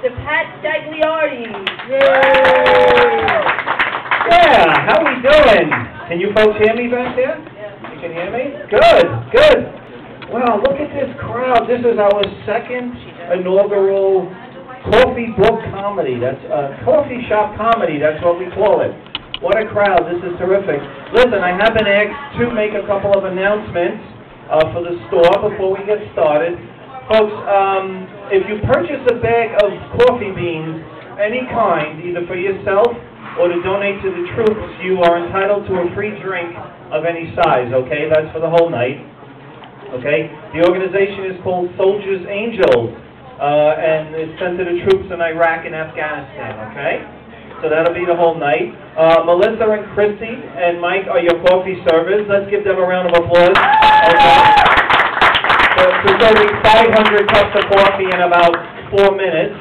Mr. Pat Stagliardi. Yeah, how we doing? Can you folks hear me back there? Yeah. You can hear me? Good, good. Wow, look at this crowd. This is our second inaugural coffee book comedy. That's coffee shop comedy. That's what we call it. What a crowd. This is terrific. Listen, I have been asked to make a couple of announcements for the store before we get started. Folks, if you purchase a bag of coffee beans, any kind, either for yourself or to donate to the troops, you are entitled to a free drink of any size, okay? That's for the whole night, okay? The organization is called Soldiers Angels, and it's sent to the troops in Iraq and Afghanistan, okay? So that'll be the whole night. Melissa and Christy and Mike are your coffee servers. Let's give them a round of applause. Okay. So serving 500 cups of coffee in about 4 minutes.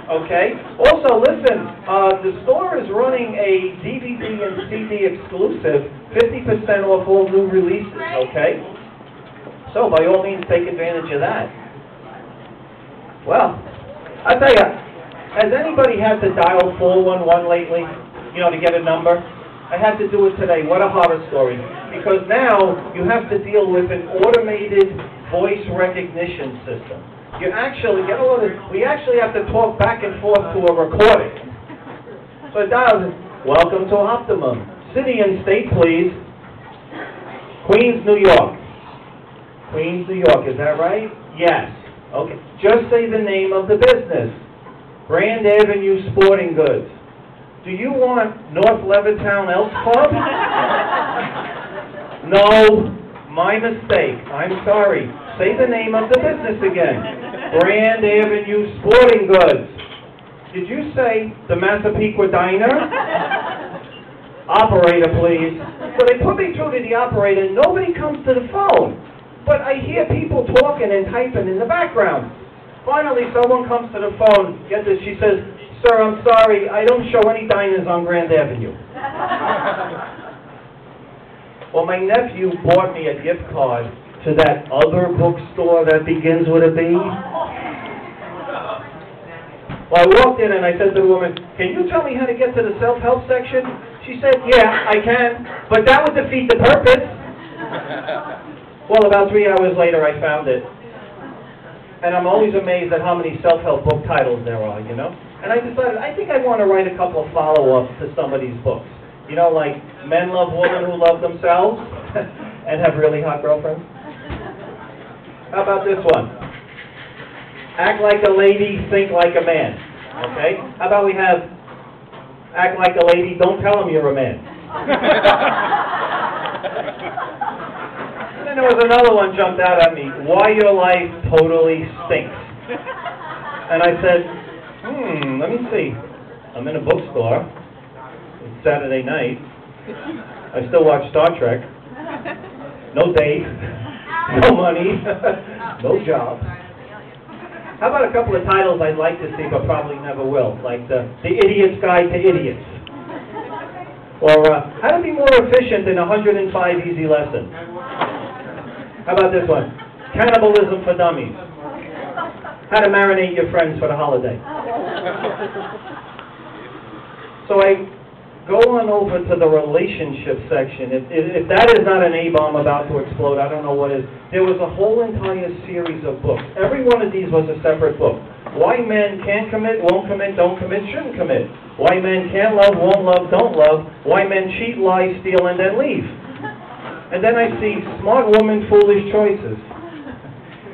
Okay. Also, listen, the store is running a DVD and CD exclusive, 50% off all new releases. Okay. So by all means, take advantage of that. Well, I tell you, has anybody had to dial 411 lately? You know, to get a number? I had to do it today. What a horror story. Because now you have to deal with an automated voice recognition system. You actually, we actually have to talk back and forth to a recording. So it dials, welcome to Optimum. City and state, please. Queens, New York. Queens, New York, is that right? Yes. Okay. Just say the name of the business. Grand Avenue Sporting Goods. Do you want North Levittown Elks Club? No, my mistake. I'm sorry. Say the name of the business again. Grand Avenue Sporting Goods. Did you say the Massapequa Diner? Operator, please. So they put me through to the operator, and nobody comes to the phone. But I hear people talking and typing in the background. Finally, someone comes to the phone. Get this, she says, "Sir, I'm sorry, I don't show any diners on Grand Avenue." Well, my nephew bought me a gift card to that other bookstore that begins with a B. Well, I walked in and I said to the woman, "Can you tell me how to get to the self-help section?" She said, "Yeah, I can, but that would defeat the purpose." Well, about 3 hours later, I found it. And I'm always amazed at how many self-help book titles there are, you know? And I decided, I think I want to write a couple of follow-ups to some of these books. You know, like Men Love Women Who Love Themselves and Have Really Hot Girlfriends. How about this one? Act Like a Lady, Think Like a Man. Okay? How about we have Act Like a Lady, Don't Tell Him You're a Man. And then there was another one jumped out at me. Why Your Life Totally Stinks. And I said, let me see. I'm in a bookstore. It's Saturday night. I still watch Star Trek. No date. No money. No job. How about a couple of titles I'd like to see but probably never will? Like The Idiot's Guide to Idiots. Or How to Be More Efficient in 105 Easy Lessons. How about this one? Cannibalism for Dummies. How to Marinate Your Friends for the Holiday. So I go on over to the relationship section. If that is not an A-bomb about to explode, I don't know what is. There was a whole entire series of books. Every one of these was a separate book. Why men can't commit, won't commit, don't commit, shouldn't commit. Why men can't love, won't love, don't love. Why men cheat, lie, steal, and then leave. And then I see Smart Woman, Foolish Choices.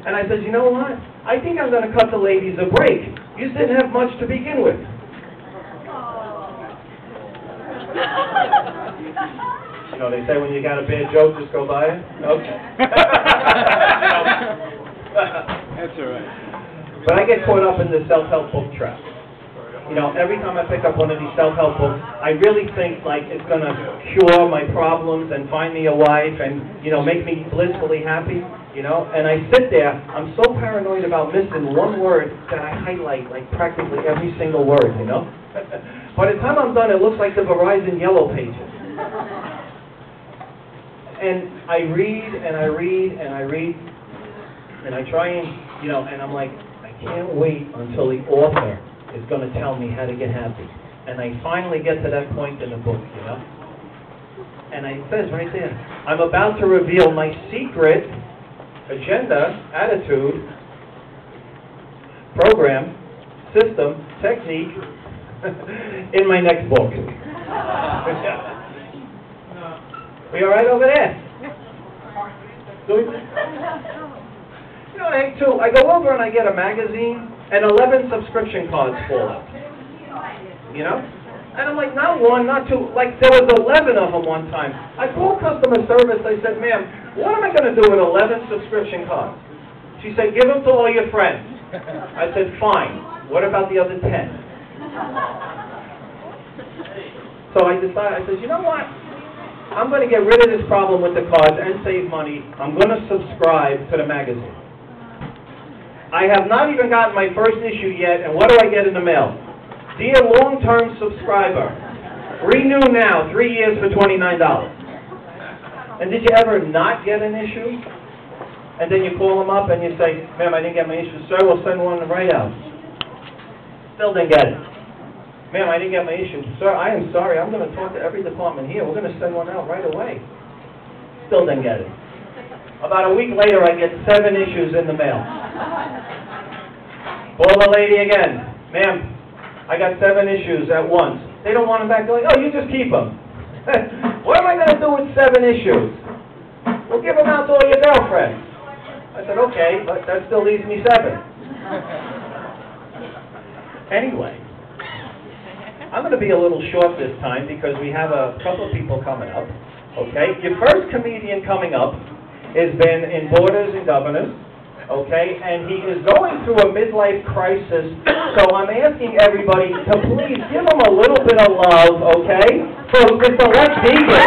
And I said, you know what? I think I'm going to cut the ladies a break. You didn't have much to begin with. You know, they say when you got a bad joke, just go by it. Okay. That's all right. But I get caught up in the self-help book trap. You know, every time I pick up one of these self-help books, I really think, like, it's going to cure my problems and find me a wife and, you know, make me blissfully happy, you know? And I sit there, I'm so paranoid about missing one word that I highlight, like, practically every single word, you know? By the time I'm done, it looks like the Verizon Yellow Pages. And I read, and I read, and I read, and I try and, you know, and I'm like, I can't wait until the author is going to tell me how to get happy. And I finally get to that point in the book, you know? And it says right there, I'm about to reveal my secret agenda, attitude, program, system, technique in my next book. We all right over there? You know what I hate too? I go over and I get a magazine, and 11 subscription cards fall out. You know? And I'm like, not one, not two, like there was 11 of them one time. I called customer service, I said, ma'am, what am I going to do with 11 subscription cards? She said, give them to all your friends. I said, fine. What about the other 10? So I decided, I said, you know what? I'm going to get rid of this problem with the cards and save money. I'm going to subscribe to the magazine. I have not even gotten my first issue yet, and what do I get in the mail? Dear long-term subscriber, renew now, 3 years for $29. And did you ever not get an issue? And then you call them up and you say, ma'am, I didn't get my issue. Sir, we'll send one right out. Still didn't get it. Ma'am, I didn't get my issue. Sir, I am sorry. I'm going to talk to every department here. We're going to send one out right away. Still didn't get it. About a week later, I get 7 issues in the mail. Call the lady again. Ma'am, I got 7 issues at once. They don't want them back. They're like, oh, you just keep them. What am I going to do with 7 issues? We'll give them out to all your girlfriends. I said, okay, but that still leaves me 7. Anyway, I'm going to be a little short this time because we have a couple of people coming up. Okay, your first comedian coming up has been in Borders and Governors. Okay, and he is going through a midlife crisis, so I'm asking everybody to please give him a little bit of love, okay, for Mr. Lex Beaker.